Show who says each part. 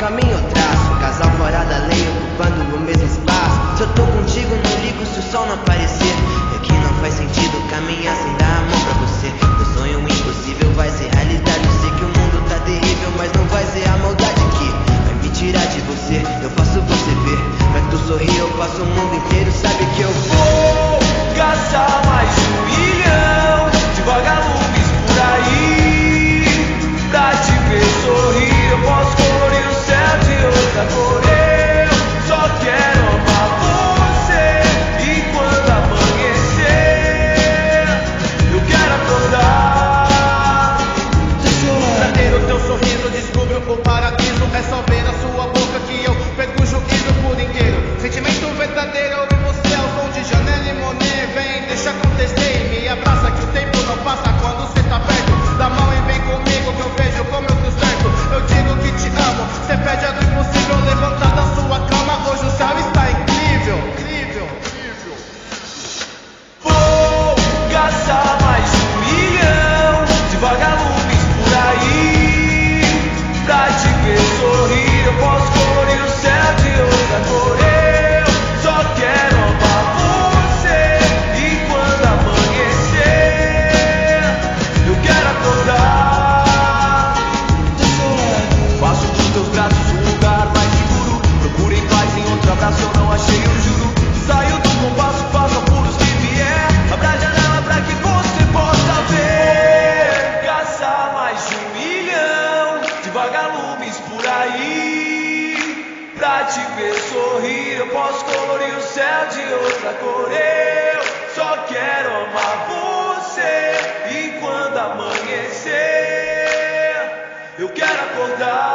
Speaker 1: caminho eu traço, casal fora da lei ocupando o mesmo espaço. Se eu tô contigo não ligo se o sol não aparecer. É que não faz sentido caminhar sem dar a mão pra você. Meu sonho impossível vai ser realidade. Eu sei que o mundo tá terrível, mas não vai ser a maldade que vai me tirar de você. Eu faço você ver, pra tu sorrir eu passo o mundo inteiro. Sabe que eu
Speaker 2: vou gastar mais de 1 milhão de vagalumes por aí pra te ver sorrir. Eu posso colorir o céu de outra cor. Eu só quero amar você. E quando amanhecer eu quero acordar pra ter o teu sorriso. Descubro o paraíso. É só ver a sua boca que eu perco o juízo por inteiro. Sentimento verdadeiro. Eu vivo o céu, som de Janelle e Monet. Vem, deixa acontecer e me abraça que o tempo não passa quando cê tá perto. Dá mão e vem comigo que eu vejo como eu tô certo. Eu digo que te amo, cê pede algo impossível. Levantar da sua cama, hoje o céu está incrível. Incrível, incrível. Vou gastar mais de 1 milhão de vagalumes por aí pra te ver sorrir. Eu posso colorir o céu de outra cor. Eu só quero amar você. E quando amanhecer eu quero acordar. Faço dos teus braços um lugar mais seguro. Procurei paz em outro abraço, eu não achei, eu juro. Saio do compasso, faço apuros que vier. Abra a janela pra que você possa ver. Gastar mais de 1 milhão de vagalumes por aí pra te ver sorrir. Eu posso colorir o céu de outra cor. Eu só quero amar você. E quando amanhecer eu quero acordar.